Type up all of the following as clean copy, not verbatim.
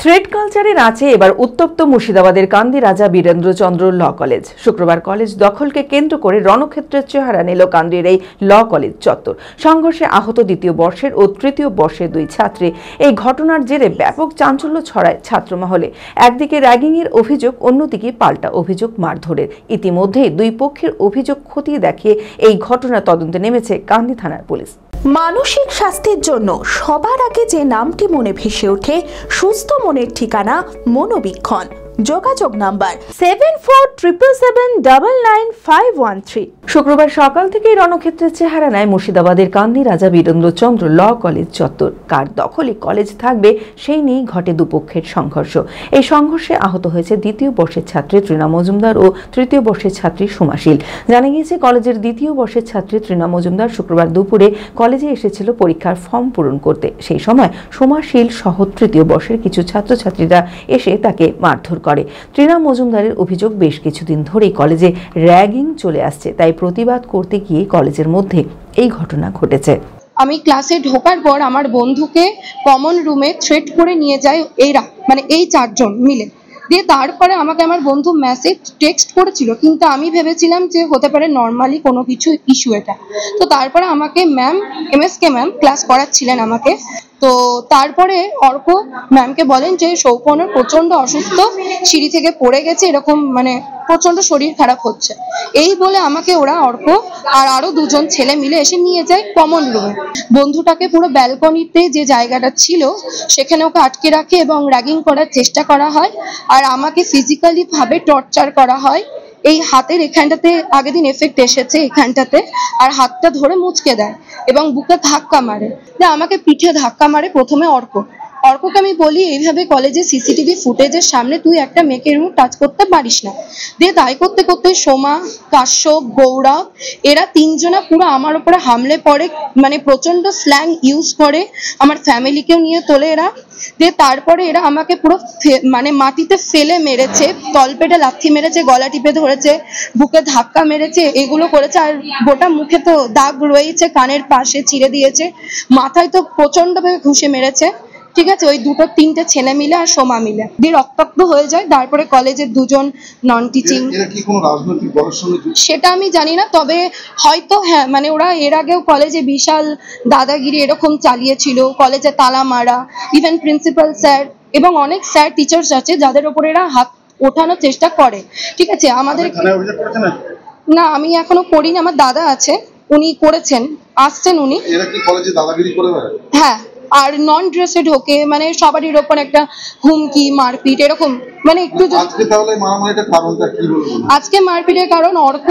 Thread কালচারের আছে এবার উত্তপ্ত মুর্শিদাবাদের কান্দি রাজা বীরেন্দ্রচন্দ্র ল কলেজ। শুক্রবার কলেজ দখলকে কেন্দ্র করে রণক্ষেত্রের চেহারা নিল কান্দির এই ল কলেজ চত্বর। সংঘর্ষে আহত দ্বিতীয় বর্ষের ও তৃতীয় বর্ষের দুই ছাত্রী। এই ঘটনার জেরে ব্যাপক চাঞ্চল্য ছড়ায় ছাত্রমহলে। একদিকে র্যাগিংয়ের অভিযোগ, অন্যদিকে পাল্টা অভিযোগ মারধরের। ইতিমধ্যেই দুই পক্ষের অভিযোগ খতিয়ে দেখে এই ঘটনা তদন্তে নেমেছে কান্দি থানার পুলিশ। মানসিক স্বাস্থ্যের জন্য সবার আগে যে নামটি মনে ভেসে ওঠে, সুস্থ মনের ঠিকানা মনোবীক্ষণ। যোগাযোগ নাম্বার 7477799513। শুক্রবার সকাল থেকেই রণক্ষেত্রের চেহারা নেয় মুর্শিদাবাদের কান্দি রাজা বীরেন্দ্রচন্দ্র ল কলেজ চত্বর। কার দখলে কলেজ থাকবে সেই নিয়েই ঘটে দুপক্ষের সংঘর্ষ। এই সংঘর্ষে আহত হয়েছে দ্বিতীয় বর্ষের ছাত্রী তৃণা মজুমদার ও তৃতীয় বর্ষের ছাত্রী সোমাশীল। জানা গিয়েছে, কলেজের দ্বিতীয় বর্ষের ছাত্রী তৃণা মজুমদার শুক্রবার দুপুরে কলেজে এসেছিল পরীক্ষার ফর্ম পূরণ করতে। সেই সময় সোমাশীল সহ তৃতীয় বর্ষের কিছু ছাত্রছাত্রীরা এসে তাকে মারধর করে। তৃণা মজুমদারের অভিযোগ, বেশ কিছুদিন ধরেই কলেজে র্যাগিং চলে আসছে, তাই প্রতিবাদ করতে গিয়ে কলেজের মধ্যে এই ঘটনা ঘটেছে। আমি ক্লাসে ঢোকার পর আমার বন্ধুকে কমন রুমে থ্রেট করে নিয়ে যায় এরা, মানে এই চারজন মিলে। দিয়ে তারপরে আমাকে আমার বন্ধু মেসেজ টেক্সট করেছিল, কিন্তু আমি ভেবেছিলাম যে হতে পারে নর্মালি কোনো কিছু ইস্যু এটা। তো তারপরে আমাকে ম্যাম, এমএসকে ম্যাম ক্লাস করাচ্ছিলেন আমাকে। তো তারপরে অর্ক ম্যামকে বলেন যে সৌপর্ণর প্রচন্ড অসুস্থ, সিঁড়ি থেকে পড়ে গেছে, এরকম মানে প্রচন্ড শরীর খারাপ হচ্ছে। এই বলে আমাকে ওরা, অর্ক আর আরো দুজন ছেলে মিলে এসে নিয়ে যায় কমন রুমে। বন্ধুটাকে পুরো ব্যালকনিতে যে জায়গাটা ছিল সেখানে ওকে আটকে রাখে এবং র্যাগিং করার চেষ্টা করা হয়। আর আমাকে ফিজিক্যালি ভাবে টর্চার করা হয়। এই হাতের এখানটাতে আগের দিন এফেক্ট এসেছে এখানটাতে, আর হাতটা ধরে মুচকে দেয় এবং বুকে ধাক্কা মারে। আমাকে পিঠে ধাক্কা মারে প্রথমে অর্ককে আমি বলি, এইভাবে কলেজে সিসিটিভি ফুটেজের সামনে তুই একটা মেয়েকে টাচ করতে পারিস না। দিয়ে তাই করতে করতে সোমা, কাশ্যপ, গৌরব এরা তিনজনা পুরো আমার উপরে হামলে পড়ে, মানে প্রচন্ড স্ল্যাং ইউজ করে, আমার ফ্যামিলিকেও নিয়ে তোলে এরা। দিয়ে তারপরে এরা আমাকে পুরো মানে মাটিতে ফেলে মেরেছে, তলপেটে লাথি মেরেছে, গলা টিপে ধরেছে, বুকে ধাক্কা মেরেছে, এগুলো করেছে। আর গোটা মুখে তো দাগ রয়েছে, কানের পাশে চিড়ে দিয়েছে, মাথায় তো প্রচন্ডভাবে ঘুষে মেরেছে। ঠিক আছে, ওই দুটো তিনটে ছেলে মিলে আর সোমা মিলে দিয়ে রক্তাক্ত হয়ে যায়। তারপরে কলেজের দুজন নন টিচিং, সেটা আমি জানি না, তবে হয়তো হ্যাঁ, মানে ওরা এর আগেও কলেজে বিশাল দাদাগিরি এরকম চালিয়েছিল, কলেজে তালা মারা, ইভেন প্রিন্সিপাল স্যার এবং অনেক স্যার টিচার্স আছে যাদের ওপরে এরা হাত ওঠানোর চেষ্টা করে। ঠিক আছে, আমাদের না, আমি এখনো করিনি, আমার দাদা আছে, উনি করেছেন, আসছেন উনি। হ্যাঁ, আর নন ড্রেসে ঢোকে, মানে সবারই ওপর একটা হুমকি, মারপিট এরকম। মানে একটু আজকে মারপিটের কারণ অর্ক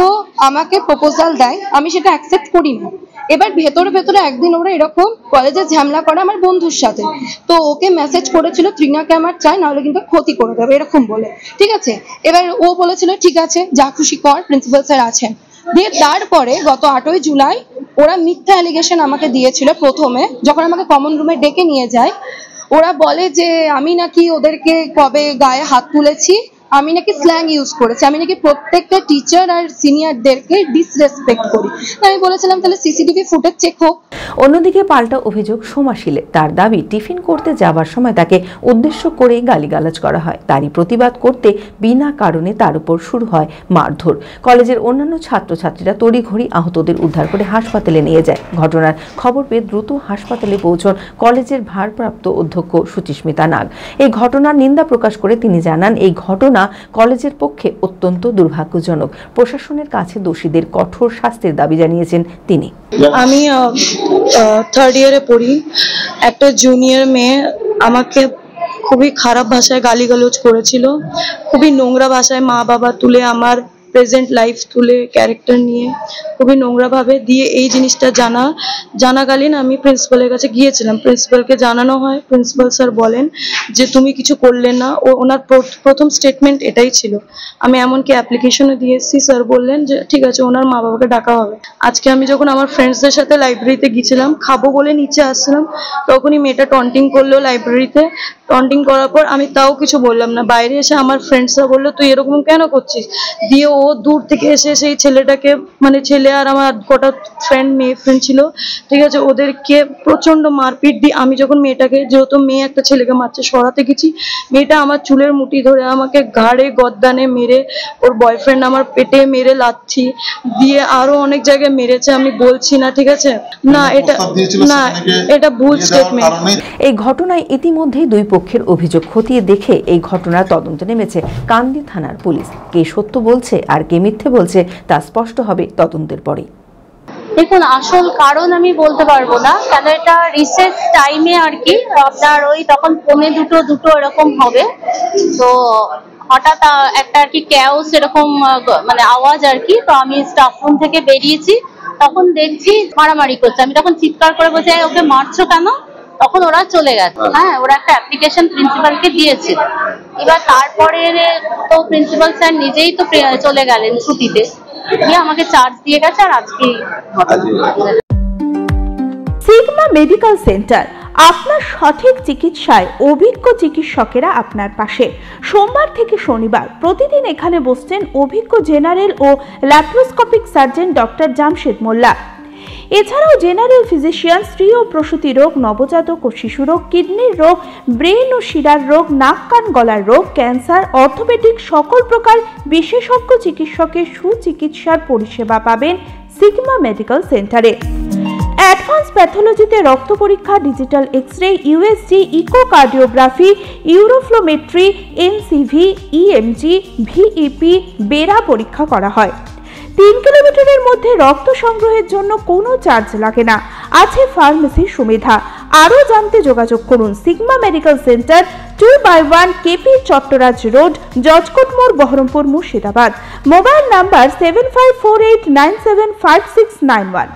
আমাকে প্রপোজাল দেয়, আমি সেটা অ্যাকসেপ্ট করি না। এবার ভেতরে ভেতরে একদিন ওরা এরকম কলেজে ঝামেলা করে আমার বন্ধুর সাথে, তো ওকে মেসেজ করেছিল তৃণাকে আমার চাই, নাহলে কিন্তু ক্ষতি করে দেবে এরকম বলে। ঠিক আছে, এবার ও বলেছিল ঠিক আছে যা খুশি কর, প্রিন্সিপাল স্যার আছেন। দিয়ে তারপরে গত 8ই জুলাই ওরা মিথ্যা অ্যালিগেশন আমাকে দিয়েছিল। প্রথমে যখন আমাকে কমন রুমে ডেকে নিয়ে যায়, ওরা বলে যে আমি নাকি ওদেরকে কবে গায়ে হাত তুলেছি, আমি নাকি স্ল্যাং ইউজ করেছি, আমি নাকি প্রত্যেকটা টিচার আর সিনিয়রদেরকে ডিসরেসপেক্ট করি। আমি বলেছিলাম তাহলে সিসিটিভি ফুটেজ চেক হোক। অন্যদিকে পাল্টা অভিযোগ সোমাশীলের। তার দাবি, টিফিন করতে যাবার সময় তাকে উদ্দেশ্য করে গালিগালাজ করা হয়। তারই প্রতিবাদ করতে বিনা কারণে তার উপর শুরু হয় মারধর। কলেজের অন্যান্য ছাত্রছাত্রীরা তড়িঘড়ি আহতদের উদ্ধার করে হাসপাতালে নিয়ে যায়। ঘটনার খবর পেয়ে দ্রুত হাসপাতালে পৌঁছন কলেজের ভারপ্রাপ্ত অধ্যক্ষ সুচিস্মিতা নাগ। এই ঘটনার নিন্দা প্রকাশ করে তিনি জানান, এই ঘটনা কলেজের পক্ষে অত্যন্ত দুর্ভাগ্যজনক। প্রশাসনের কাছে দোষীদের কঠোর শাস্তির দাবি জানিয়েছেন তিনি। আমি 3rd ইয়ারে পড়ি। একটা জুনিয়র মেয়ে আমাকে খুবই খারাপ ভাষায় গালিগালাজ করেছিল, খুবই নোংরা ভাষায় মা বাবা তুলে, আমার প্রেজেন্ট লাইফ তুলে, ক্যারেক্টার নিয়ে খুবই নোংরাভাবে দিয়ে। এই জিনিসটা জানাকালীন আমি প্রিন্সিপালের কাছে গিয়েছিলাম। প্রিন্সিপালকে জানানো হয়, প্রিন্সিপাল স্যার বলেন যে তুমি কিছু করলে না। ওনার প্রথম স্টেটমেন্ট এটাই ছিল। আমি এমনকি অ্যাপ্লিকেশনও দিয়েছি, স্যার বললেন যে ঠিক আছে ওনার মা বাবাকে ডাকা হবে। আজকে আমি যখন আমার ফ্রেন্ডসদের সাথে লাইব্রেরিতে গিয়েছিলাম, খাবো বলে নিচে আসছিলাম, তখনই মেয়েটা টন্টিং করলো লাইব্রেরিতে, টন্টিং করার পর আমি তাও কিছু বললাম না। বাইরে এসে আমার ফ্রেন্ডসরা বললো তুই এরকম কেন করছিস, দিয়ে ও দূর থেকে এসে সেই ছেলেটাকে, মানে ছেলে আর আমার কটা ফ্রেন্ড, মেয়ে ফ্রেন্ড ছিল, ঠিক আছে, ওদেরকে প্রচন্ড মারপিট দিয়ে, আমি যখন মেয়েটাকে, যেহেতু মেয়ে একটা ছেলেকে মারছে, সরাতে গেছি, মেয়েটা আমার চুলের মুঠি ধরে আমাকে ঘাড়ে গদ্দানে মেরে, ওর বয়ফ্রেন্ড আমার পেটে মেরে লাথি দিয়ে আরো অনেক জায়গায় মেরেছে, আমি বলছি না, ঠিক আছে, এটা ভুল স্টেটমেন্ট। এই ঘটনায় ইতিমধ্যেই দুই পক্ষের অভিযোগ খতিয়ে দেখে এই ঘটনার তদন্তে নেমেছে কান্দি থানার পুলিশ। কে সত্য বলছে আর কে মিথ্যে বলছে তা স্পষ্ট হবে তদন্তের পরেই। দেখুন, আসল কারণ আমি বলতে পারবো না, কেন এটা রিসেস টাইমে আর কি, আপনার ওই তখন 1:45 এরকম হবে, তো হঠাৎ একটা আর কি ক্যাওস এরকম মানে আওয়াজ আর কি, তো আমি স্টাফ রুম থেকে বেরিয়েছি, তখন দেখছি মারামারি করছে। আমি তখন চিৎকার করে বলছি ওকে মারছো কেন, তখন ওরা চলে গেছে। হ্যাঁ, ওরা একটা অ্যাপ্লিকেশন প্রিন্সিপালকে দিয়েছে, এবার তারপরে তো প্রিন্সিপাল স্যার নিজেই তো চলে গেলেন ছুটিতে, দিয়ে আমাকে চার্জ দিয়ে গেছে। আর আজকে সিগমা মেডিকেল সেন্টার, আপনার সঠিক চিকিৎসায় অভিজ্ঞ চিকিৎসকেরা আপনার পাশে। সোমবার থেকে শনিবার প্রতিদিন এখানে বসছেন অভিজ্ঞ জেনারেল ও ল্যাপ্রোস্কোপিক সার্জন ডক্টর জামশেদ মোল্লা। এছাড়াও জেনারেল ফিজিশিয়ান, স্ত্রী ও প্রসূতি রোগ, নবজাতক ও শিশু রোগ, কিডনির রোগ, ব্রেন ও শিরার রোগ, নাক কান গলার রোগ, ক্যান্সার, অর্থোপেডিক সকল প্রকার বিশেষজ্ঞ চিকিৎসকের সুচিকিৎসার পরিষেবা পাবেন সিগমা মেডিকেল সেন্টারে। অ্যাডভান্স প্যাথোলজিতে রক্ত পরীক্ষা, digital x-ray, USG, echocardiography, uroflowmetry, NCV, EMG, VEP, BERA পরীক্ষা করা হয়। 3 কিলোমিটারের মধ্যে রক্ত সংগ্রহের জন্য কোনো চার্জ লাগে না, আছে ফার্মেসির সুবিধা। আরও জানতে যোগাযোগ করুন Sigma medical centre, 2/1 KP Chattoraj road, জজকোট মোড়, বহরমপুর, মুর্শিদাবাদ। Mobile number 7548975691।